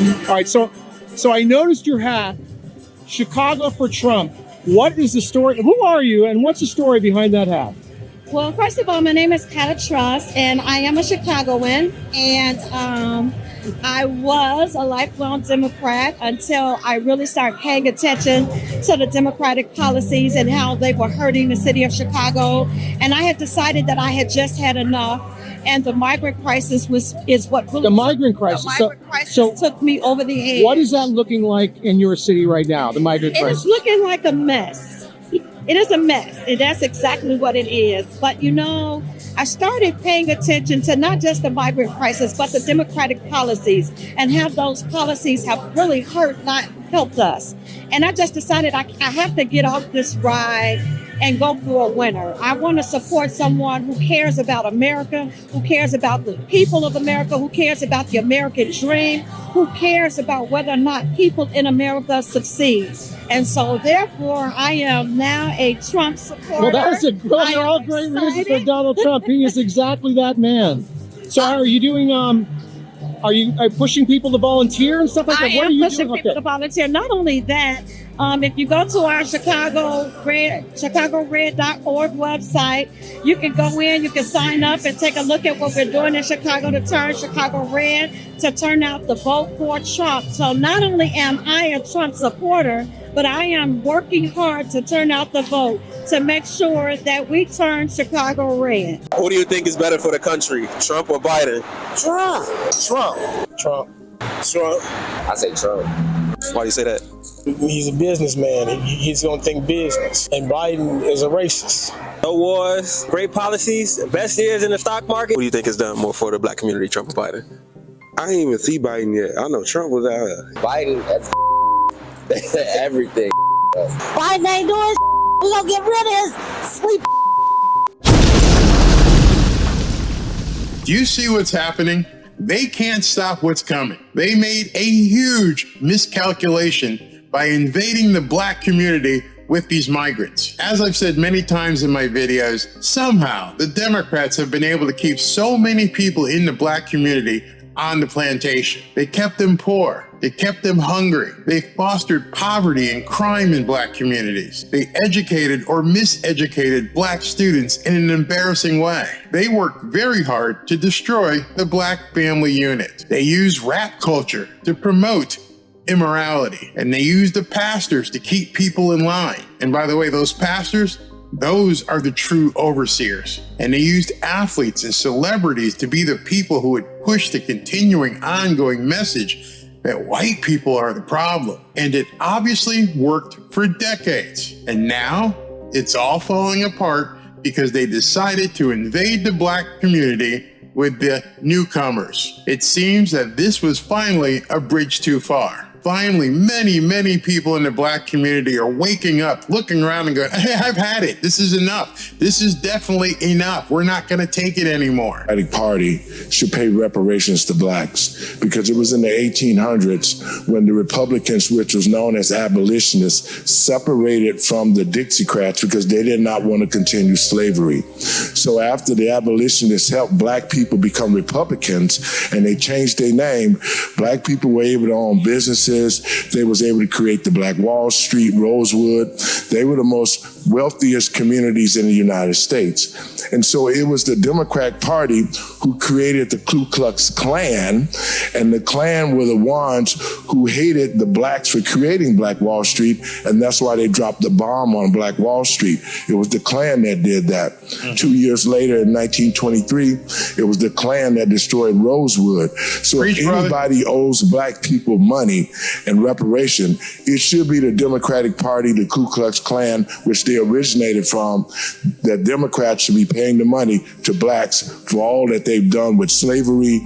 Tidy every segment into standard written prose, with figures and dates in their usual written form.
All right, so I noticed your hat, Chicago for Trump. What is the story? Who are you, and what's the story behind that hat? Well, first of all, my name is Kata Truss, and I am a Chicagoan, and I was a lifelong Democrat until I really started paying attention to the Democratic policies and how they were hurting the city of Chicago. And I had decided that I had just had enough, and the migrant crisis is what really the migrant crisis. So took me over the edge. What is that looking like in your city right now? The migrant crisis. It is looking like a mess. It is a mess, and that's exactly what it is. But you know, I started paying attention to not just the migrant crisis, but the Democratic policies, and how those policies have really hurt, not helped us. And I just decided I have to get off this ride and go for a winner. I want to support someone who cares about America, who cares about the people of America, who cares about the American dream, who cares about whether or not people in America succeed. And so, therefore, I am now a Trump supporter. Well, that is they're all great reasons for Donald Trump. He is exactly that man. So, are you doing? Are you pushing people to volunteer and stuff like that? I am pushing people to volunteer. Not only that, if you go to our ChicagoRed.org website, you can go in, you can sign up and take a look at what we're doing in Chicago to turn Chicago red, to turn out the vote for Trump. So not only am I a Trump supporter, but I am working hard to turn out the vote to make sure that we turn Chicago red. Who do you think is better for the country, Trump or Biden? Trump. I say Trump. Why do you say that? He's a businessman. He's going to think business. And Biden is a racist. No wars, great policies, best years in the stock market. Who do you think has done more for the black community, Trump or Biden? I ain't even see Biden yet. I know Trump was out here. Biden, that's everything. Biden ain't doing we gonna get rid of his sleep. Do you see what's happening? They can't stop what's coming. They made a huge miscalculation by invading the black community with these migrants. As I've said many times in my videos, somehow the Democrats have been able to keep so many people in the black community on the plantation. They kept them poor. They kept them hungry. They fostered poverty and crime in black communities. They educated or miseducated black students in an embarrassing way. They worked very hard to destroy the black family unit. They used rap culture to promote immorality, and they used the pastors to keep people in line. And by the way, those pastors, those are the true overseers. And they used athletes and celebrities to be the people who would push the continuing, ongoing message that white people are the problem. And it obviously worked for decades. And now it's all falling apart because they decided to invade the black community with the newcomers. It seems that this was finally a bridge too far. Finally, many people in the black community are waking up, looking around and going, hey, I've had it. This is enough. This is definitely enough. We're not going to take it anymore. The Democratic Party should pay reparations to blacks because it was in the 1800s when the Republicans, which was known as abolitionists, separated from the Dixiecrats because they did not want to continue slavery. So after the abolitionists helped black people become Republicans and they changed their name, black people were able to own businesses. They was able to create the Black Wall Street, Rosewood. They were the most wealthiest communities in the United States. And so it was the Democratic Party who created the Ku Klux Klan, and the Klan were the ones who hated the blacks for creating Black Wall Street, and that's why they dropped the bomb on Black Wall Street. It was the Klan that did that. 2 years later, in 1923, it was the Klan that destroyed Rosewood. So if anybody owes black people money and reparation, it should be the Democratic Party, the Ku Klux Klan, which they originated from, that Democrats should be paying the money to blacks for all that they've done with slavery,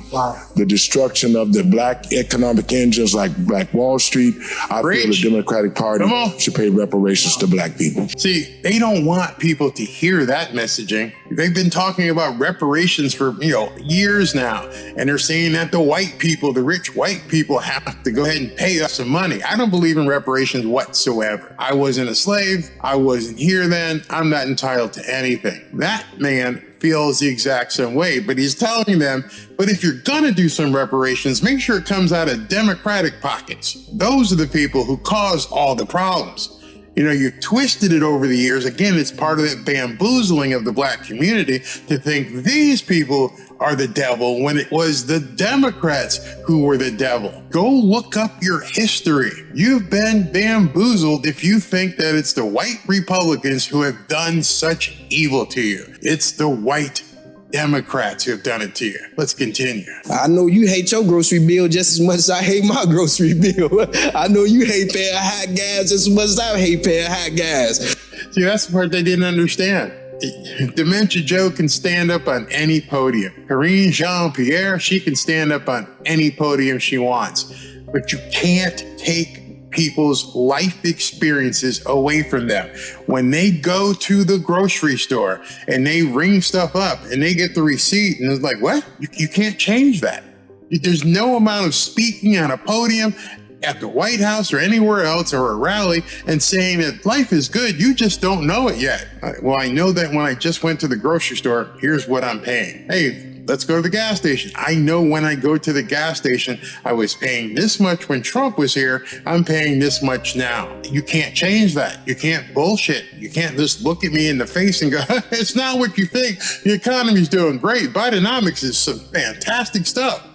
the destruction of the black economic engines like Black Wall Street. I feel the Democratic Party should pay reparations to black people. See, they don't want people to hear that messaging. They've been talking about reparations for, years now. And they're saying that the white people, the rich white people, have to go ahead and pay us some money. I don't believe in reparations whatsoever. I wasn't a slave. I wasn't wasn't here then. I'm not entitled to anything. That man feels the exact same way, but he's telling them, but if you're gonna do some reparations, make sure it comes out of Democratic pockets. Those are the people who cause all the problems. You know, you've twisted it over the years. Again, it's part of that bamboozling of the black community to think these people are the devil when it was the Democrats who were the devil. Go look up your history. You've been bamboozled if you think that it's the white Republicans who have done such evil to you. It's the white Democrats who have done it to you. Let's continue. I know you hate your grocery bill just as much as I hate my grocery bill. I know you hate paying hot gas just as much as I hate paying hot gas. See, that's the part they didn't understand. Dementia Joe can stand up on any podium. Karine Jean-Pierre, she can stand up on any podium she wants. But you can't take people's life experiences away from them. When they go to the grocery store and they ring stuff up and they get the receipt and it's like, what? You can't change that. There's no amount of speaking on a podium at the White House or anywhere else or a rally and saying that life is good, you just don't know it yet. Well, I know that when I just went to the grocery store, here's what I'm paying. Hey, let's go to the gas station. I know when I go to the gas station, I was paying this much when Trump was here. I'm paying this much now. You can't change that. You can't bullshit. You can't just look at me in the face and go, it's not what you think. The economy's doing great. Bidenomics is some fantastic stuff.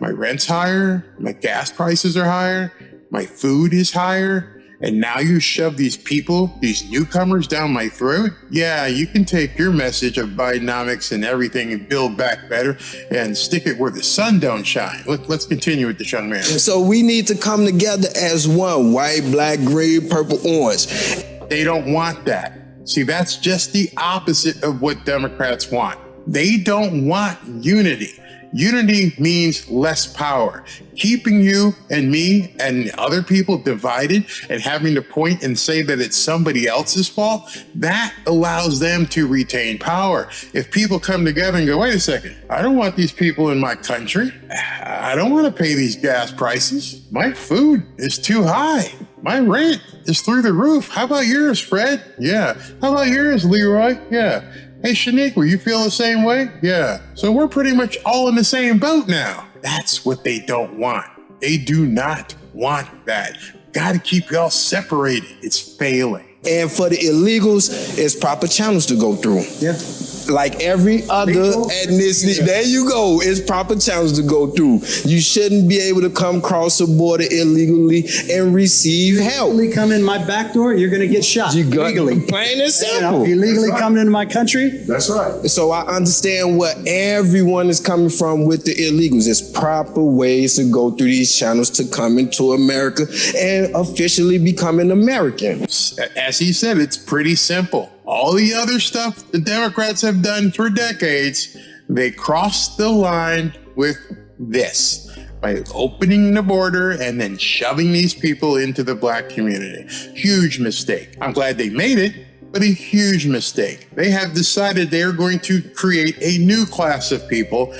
My rent's higher. My gas prices are higher. My food is higher. And now you shove these people, these newcomers down my throat? Yeah, you can take your message of Bidenomics and everything and build back better and stick it where the sun don't shine. Let's continue with this young man. So we need to come together as one, white, black, gray, purple, orange. They don't want that. See, that's just the opposite of what Democrats want. They don't want unity. Unity means less power. Keeping you and me and other people divided and having to point and say that it's somebody else's fault, that allows them to retain power. If people come together and go, wait a second, I don't want these people in my country. I don't want to pay these gas prices. My food is too high. My rent is through the roof. How about yours, Fred? Yeah. How about yours, Leroy? Yeah. Hey, Shaniqua, you feel the same way? Yeah. So we're pretty much all in the same boat now. That's what they don't want. They do not want that. Got to keep y'all separated. It's failing. And for the illegals, it's proper channels to go through. Yeah. Like every other ethnicity. Yeah. There you go. It's proper channels to go through. You shouldn't be able to come across the border illegally and receive help. Illegally come in my back door, you're going to get shot. Legally. Plain and simple. Illegally coming into my country. That's right. So I understand where everyone is coming from with the illegals. There's proper ways to go through these channels to come into America and officially become an American. As he said, it's pretty simple. All the other stuff the Democrats have done for decades, they crossed the line with this by opening the border and then shoving these people into the black community. Huge mistake. I'm glad they made it, but a huge mistake. They have decided they're going to create a new class of people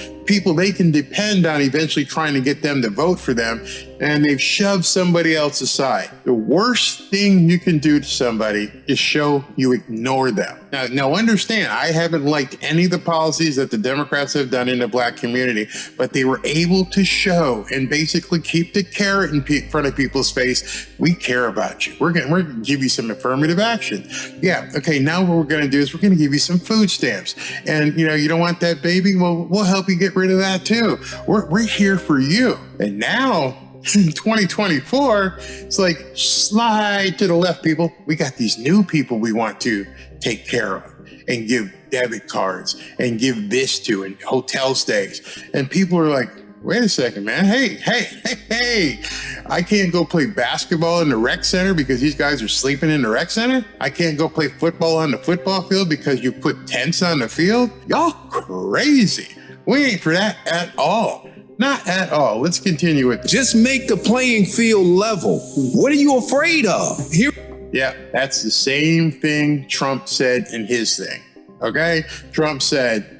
they can depend on eventually trying to get them to vote for them, and they've shoved somebody else aside. The worst thing you can do to somebody is show you ignore them. Now understand, I haven't liked any of the policies that the Democrats have done in the black community, but they were able to show and basically keep the carrot in front of people's face. We care about you. We're gonna give you some affirmative action. Yeah, okay, now what we're gonna do is we're gonna give you some food stamps. And you don't want that baby? Well, we'll help you get rid of that too. We're here for you. And now, in 2024, it's like, slide to the left, people. We got these new people we want to take care of and give debit cards and give this to and hotel stays. And people are like, wait a second, man. Hey. I can't go play basketball in the rec center because these guys are sleeping in the rec center. I can't go play football on the football field because you put tents on the field. Y'all crazy. We ain't for that at all. Not at all. Let's continue with this. Just make the playing field level. What are you afraid of? Yeah, that's the same thing Trump said in his thing. Okay, Trump said,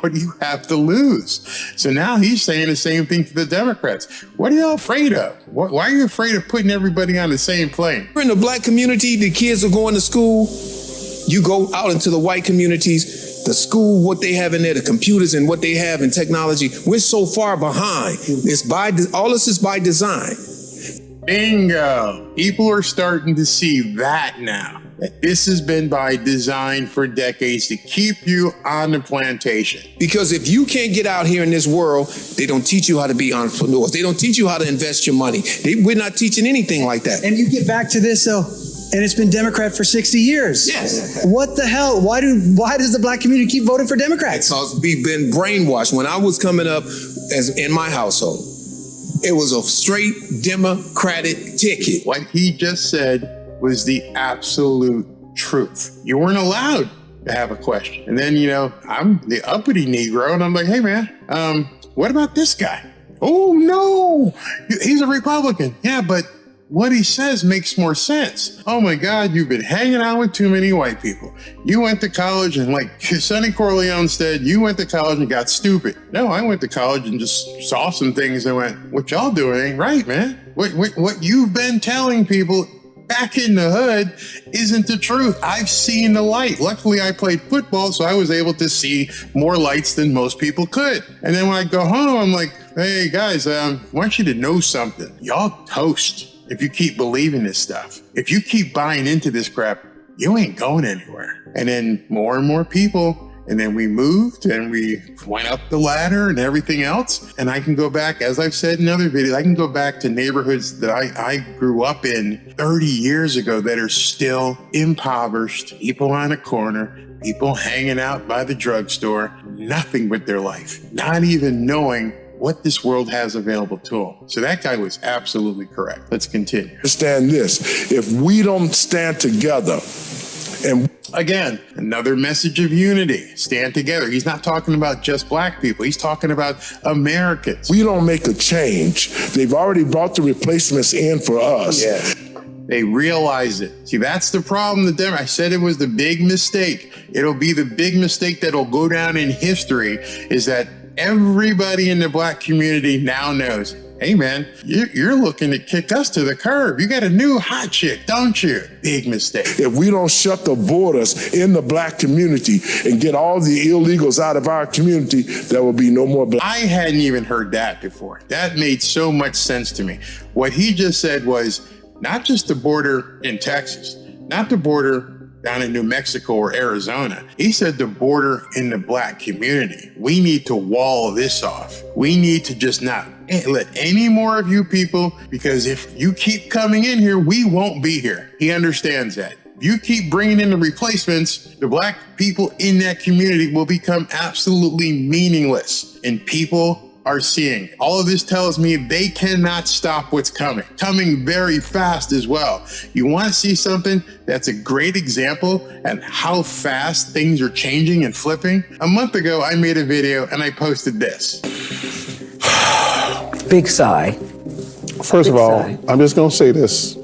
what do you have to lose? So now he's saying the same thing to the Democrats. What are y'all afraid of? Why are you afraid of putting everybody on the same plane? In the black community, the kids are going to school. You go out into the white communities, the school, what they have in there, the computers and what they have in technology, we're so far behind. All this is by design. Bingo. People are starting to see that now. That this has been by design for decades to keep you on the plantation. Because if you can't get out here in this world, they don't teach you how to be entrepreneurs. They don't teach you how to invest your money. We're not teaching anything like that. And you get back to this, and it's been Democrat for 60 years. Yes. What the hell? Why does the black community keep voting for Democrats? Because we've been brainwashed. When I was coming up in my household, it was a straight Democratic ticket. What he just said was the absolute truth. You weren't allowed to have a question. And then, I'm the uppity Negro, and I'm like, hey, man, what about this guy? Oh, no, he's a Republican. Yeah, but what he says makes more sense. Oh, my God, you've been hanging out with too many white people. You went to college and like Sonny Corleone said, you went to college and got stupid. No, I went to college and just saw some things and went, what y'all doing ain't right, man. What you've been telling people back in the hood isn't the truth. I've seen the light. Luckily, I played football, so I was able to see more lights than most people could. And then when I go home, I'm like, hey, guys, I want you to know something. Y'all toast if you keep believing this stuff. If you keep buying into this crap, you ain't going anywhere. And then more and more people. And then we moved and we went up the ladder and everything else. And I can go back, as I've said in other videos, I can go back to neighborhoods that I grew up in 30 years ago that are still impoverished, people on a corner, people hanging out by the drugstore, nothing with their life, not even knowing what this world has available to them. So that guy was absolutely correct. Let's continue. Understand this, if we don't stand together and again, another message of unity. Stand together. He's not talking about just black people. He's talking about Americans. We don't make a change. They've already brought the replacements in for us. Yeah. They realize it. See, that's the problem. I said it was the big mistake. It'll be the big mistake that'll go down in history, is that everybody in the black community now knows, hey man, you're looking to kick us to the curb. You got a new hot chick, don't you? Big mistake. If we don't shut the borders in the black community and get all the illegals out of our community, there will be no more black. I hadn't even heard that before. That made so much sense to me. What he just said was not just the border in Texas, not the border down in New Mexico or Arizona. He said the border in the black community. We need to wall this off. We need to just not let any more of you people, because if you keep coming in here, we won't be here. He understands that. If you keep bringing in the replacements, the black people in that community will become absolutely meaningless. And people are seeing. All of this tells me they cannot stop what's coming very fast as well. You want to see something that's a great example and how fast things are changing and flipping? A month ago, I made a video and I posted this. Big sigh. First of all, I'm just going to say this.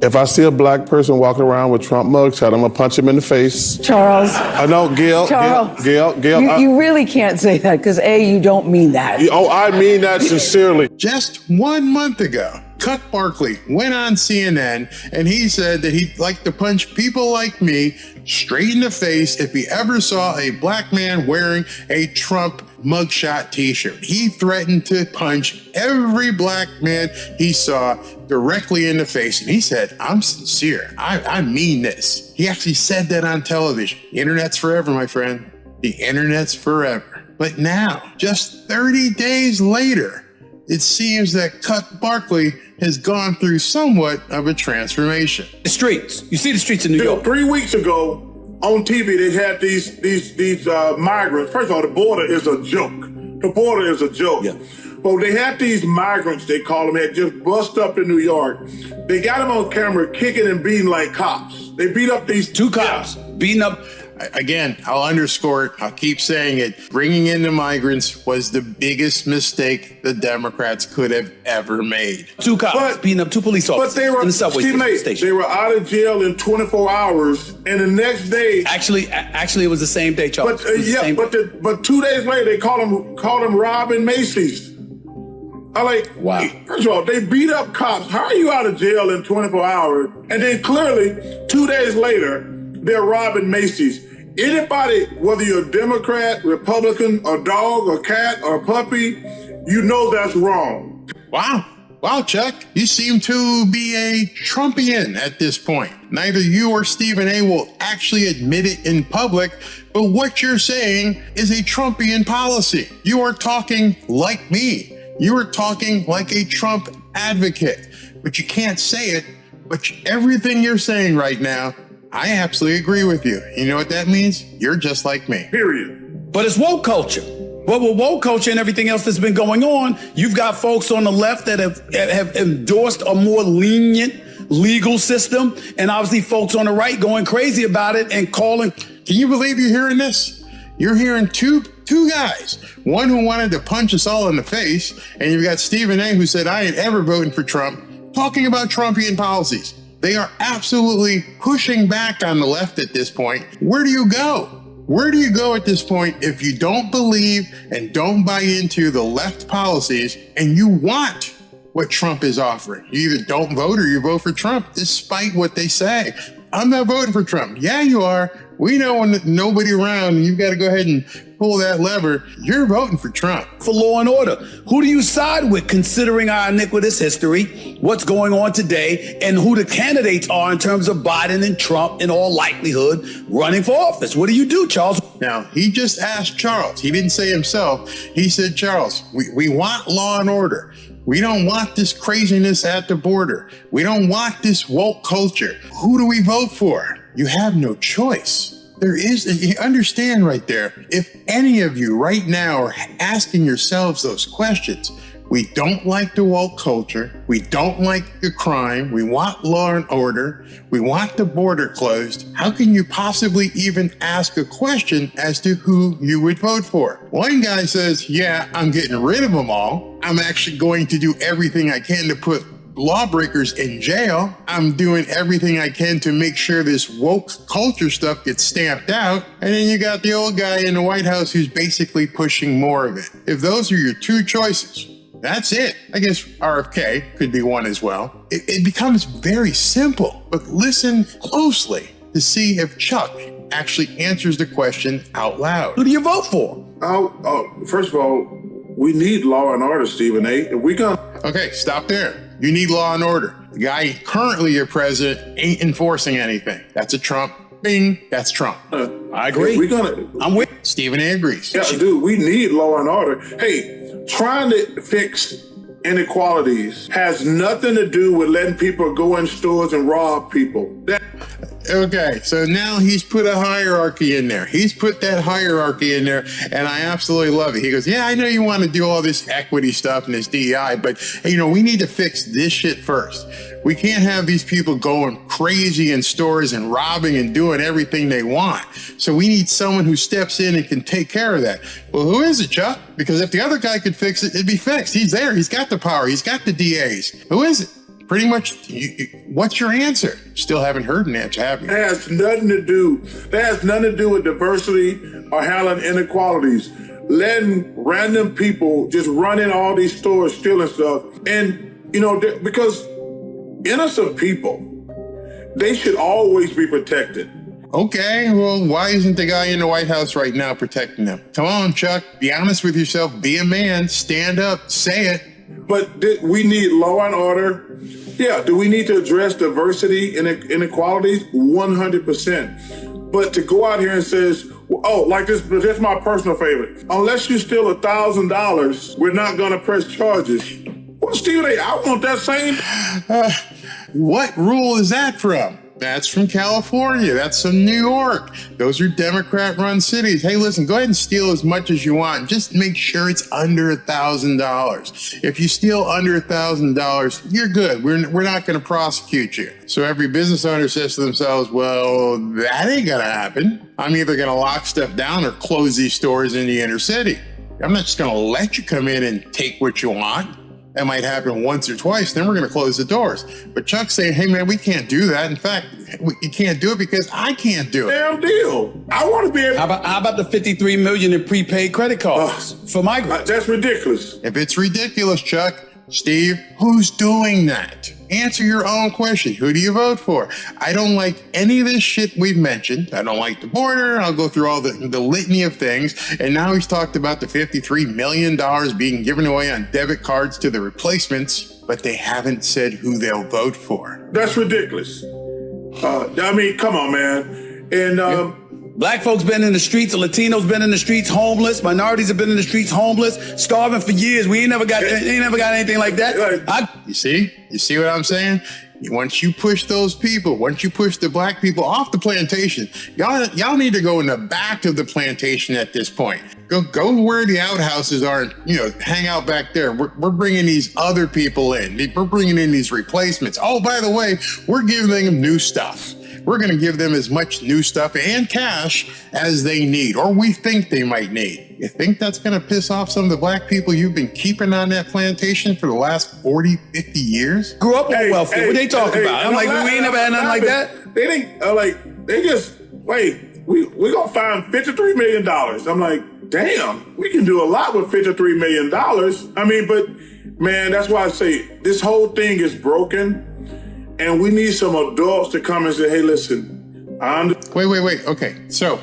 If I see a black person walking around with Trump mugshot, I'm going to punch him in the face. Charles. I know, Gail. Charles. Gail. You really can't say that because you don't mean that. Oh, I mean that sincerely. Just 1 month ago, Chuck Barkley went on CNN and he said that he'd like to punch people like me straight in the face if he ever saw a black man wearing a Trump mugshot t-shirt. He threatened to punch every black man he saw directly in the face. And he said, I'm sincere. I mean this. He actually said that on television. The internet's forever, my friend. The internet's forever. But now, just 30 days later, it seems that Chuck Barkley has gone through somewhat of a transformation. The streets. You see the streets in New York. 3 weeks ago, on TV, they had these migrants. First of all, the border is a joke. The border is a joke. Yeah. But they had these migrants, they call them, had just bust up in New York. They got them on camera kicking and beating like cops. They beat up these 2 cops beating up. Again, I'll underscore it. I'll keep saying it. Bringing in the migrants was the biggest mistake the Democrats could have ever made. 2 cops beating up 2 police officers in the subway station. They were out of jail in 24 hours, and the next day... Actually, it was the same day, Charles. But 2 days later, they called them robbing Macy's. I like, wow. First of all, they beat up cops. How are you out of jail in 24 hours? And then clearly, 2 days later, they're robbing Macy's. Anybody, whether you're a Democrat, Republican, a dog, a cat, or a puppy, you know that's wrong. Wow. Wow, Chuck, you seem to be a Trumpian at this point. Neither you or Stephen A. will actually admit it in public, but what you're saying is a Trumpian policy. You are talking like me. You are talking like a Trump advocate, but you can't say it. But everything you're saying right now, I absolutely agree with you. You know what that means? You're just like me. Period. But it's woke culture. But with woke culture and everything else that's been going on, you've got folks on the left that have endorsed a more lenient legal system, and obviously folks on the right going crazy about it and calling. Can you believe you're hearing this? You're hearing two guys, one who wanted to punch us all in the face, and you've got Stephen A. who said, I ain't ever voting for Trump, talking about Trumpian policies. They are absolutely pushing back on the left at this point. Where do you go? Where do you go at this point if you don't believe and don't buy into the left policies and you want what Trump is offering? You either don't vote or you vote for Trump, despite what they say. I'm not voting for Trump. Yeah, you are. We know when nobody around and you've got to go ahead and pull that lever, you're voting for Trump. For law and order, who do you side with considering our iniquitous history, what's going on today, and who the candidates are in terms of Biden and Trump in all likelihood running for office? What do you do, Charles? Now, he just asked Charles. He didn't say himself. He said, Charles, we want law and order. We don't want this craziness at the border. We don't want this woke culture. Who do we vote for? You have no choice. There is, you understand right there, if any of you right now are asking yourselves those questions, we don't like the woke culture, we don't like the crime, we want law and order, we want the border closed, how can you possibly even ask a question as to who you would vote for? One guy says, yeah, I'm getting rid of them all. I'm actually going to do everything I can to put lawbreakers in jail. I'm doing everything I can to make sure this woke culture stuff gets stamped out. And then you got the old guy in the White House who's basically pushing more of it. If those are your two choices, that's it. I guess RFK could be one as well. It becomes very simple, but listen closely to see if Chuck actually answers the question out loud. Who do you vote for? First of all, we need law and order, Stephen A. If we gonna... Okay, stop there. You need law and order. The guy currently your president ain't enforcing anything. That's a Trump. Bing, that's Trump. I agree. I'm with Stephen A. agrees. Yeah, dude, we need law and order. Hey, trying to fix inequalities has nothing to do with letting people go in stores and rob people. Okay, so now he's put a hierarchy in there. He's put that hierarchy in there, and I absolutely love it. He goes, yeah, I know you want to do all this equity stuff and this DEI, but, you know, we need to fix this shit first. We can't have these people going crazy in stores and robbing and doing everything they want. So we need someone who steps in and can take care of that. Well, who is it, Chuck? Because if the other guy could fix it, it'd be fixed. He's there. He's got the power. He's got the DAs. Who is it? Pretty much, what's your answer? Still haven't heard an answer, have you? That has nothing to do with diversity or handling inequalities. Letting random people just run in all these stores, stealing stuff. And, you know, because innocent people, they should always be protected. Okay, well, why isn't the guy in the White House right now protecting them? Come on, Chuck, be honest with yourself, be a man, stand up, say it. But we need law and order. Yeah, do we need to address diversity and inequalities? 100%. But to go out here and says, oh, like this is my personal favorite. Unless you steal $1,000, we're not going to press charges. Well, Stephen A., I want that same. What rule is that from? That's from California. That's from New York. Those are Democrat-run cities. Hey, listen, go ahead and steal as much as you want. Just make sure it's under $1,000. If you steal under $1,000, you're good. We're not going to prosecute you. So every business owner says to themselves, well, that ain't going to happen. I'm either going to lock stuff down or close these stores in the inner city. I'm not just going to let you come in and take what you want. That might happen once or twice, then we're going to close the doors. But Chuck's saying, hey, man, we can't do that. In fact, you can't do it because I can't do it. Damn deal. I want to be able. How about the $53 million in prepaid credit cards for migrants? That's ridiculous. If it's ridiculous, Chuck, Steve, who's doing that? Answer your own question. Who do you vote for? I don't like any of this shit we've mentioned. I don't like the border. I'll go through all the litany of things. And now he's talked about the $53 million being given away on debit cards to the replacements, but they haven't said who they'll vote for. That's ridiculous. I mean, come on, man. And Black folks been in the streets, Latinos been in the streets, homeless, minorities have been in the streets, homeless, starving for years. We ain't never got anything like that. You see what I'm saying? Once you push those people, once you push the black people off the plantation, y'all need to go in the back of the plantation at this point. Go where the outhouses are and, hang out back there. We're bringing these other people in. We're bringing in these replacements. Oh, by the way, we're giving them new stuff. We're going to give them as much new stuff and cash as they need, or we think they might need. You think that's going to piss off some of the black people you've been keeping on that plantation for the last 40, 50 years? Grew up on welfare. What they talking about? I'm like, we ain't never had nothing like that. They think, they just, wait, we're going to find $53 million. I'm like, damn, we can do a lot with $53 million. I mean, but man, that's why I say this whole thing is broken. And we need some adults to come and say, hey, listen, Wait. Okay. So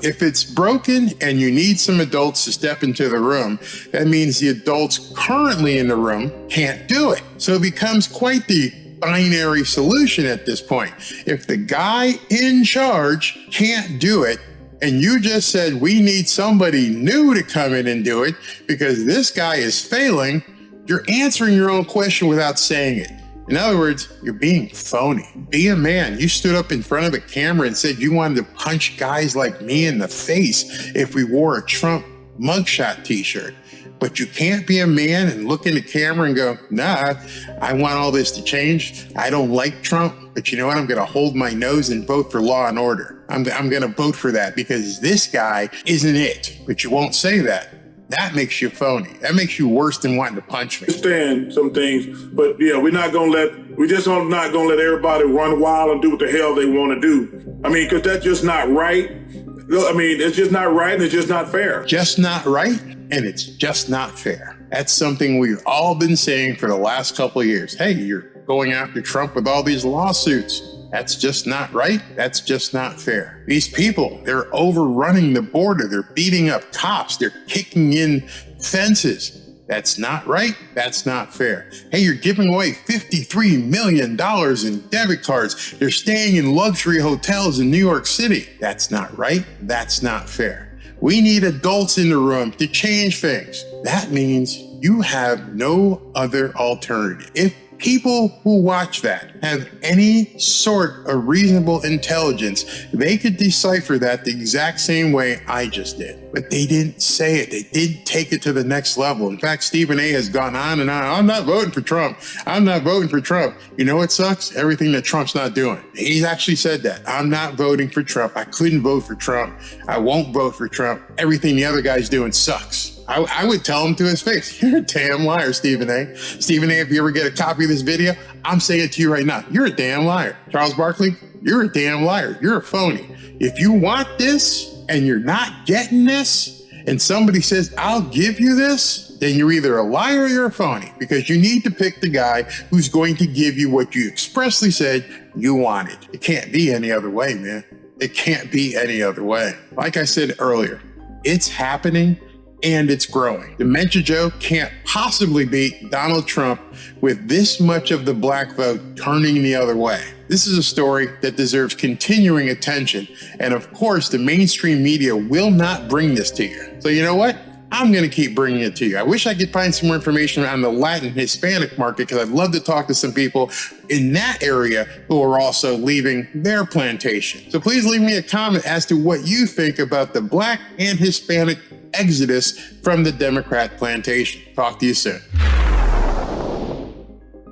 if it's broken and you need some adults to step into the room, that means the adults currently in the room can't do it. So it becomes quite the binary solution at this point. If the guy in charge can't do it, and you just said we need somebody new to come in and do it because this guy is failing, you're answering your own question without saying it. In other words, you're being phony. Be a man. You stood up in front of a camera and said you wanted to punch guys like me in the face if we wore a Trump mugshot t-shirt. But you can't be a man and look in the camera and go, nah, I want all this to change. I don't like Trump, but you know what? I'm going to hold my nose and vote for law and order. I'm going to vote for that because this guy isn't it. But you won't say that. That makes you phony. That makes you worse than wanting to punch me. Understand some things, but yeah, we're not gonna let everybody run wild and do what the hell they want to do. I mean, because that's just not right. I mean, it's just not right and it's just not fair. Just not right and it's just not fair. That's something we've all been saying for the last couple of years. Hey, you're going after Trump with all these lawsuits. That's just not right. That's just not fair. These people, they're overrunning the border. They're beating up cops. They're kicking in fences. That's not right. That's not fair. Hey, you're giving away $53 million in debit cards. They're staying in luxury hotels in New York City. That's not right. That's not fair. We need adults in the room to change things. That means you have no other alternative. If people who watch that have any sort of reasonable intelligence, they could decipher that the exact same way I just did. But they didn't say it. They didn't take it to the next level. In fact, Stephen A. has gone on and on. I'm not voting for Trump. I'm not voting for Trump. You know what sucks? Everything that Trump's not doing. He's actually said that. I'm not voting for Trump. I couldn't vote for Trump. I won't vote for Trump. Everything the other guy's doing sucks. I would tell him to his face, you're a damn liar, Stephen A. Stephen A., if you ever get a copy of this video, I'm saying it to you right now. You're a damn liar. Charles Barkley, you're a damn liar. You're a phony. If you want this and you're not getting this and somebody says, I'll give you this, then you're either a liar or you're a phony because you need to pick the guy who's going to give you what you expressly said you wanted. It can't be any other way, man. It can't be any other way. Like I said earlier, it's happening. And it's growing. Dementia Joe can't possibly beat Donald Trump with this much of the black vote turning the other way. This is a story that deserves continuing attention. And of course, the mainstream media will not bring this to you. So you know what? I'm going to keep bringing it to you. I wish I could find some more information on the Latin Hispanic market, because I'd love to talk to some people in that area who are also leaving their plantation. So please leave me a comment as to what you think about the Black and Hispanic exodus from the Democrat plantation. Talk to you soon.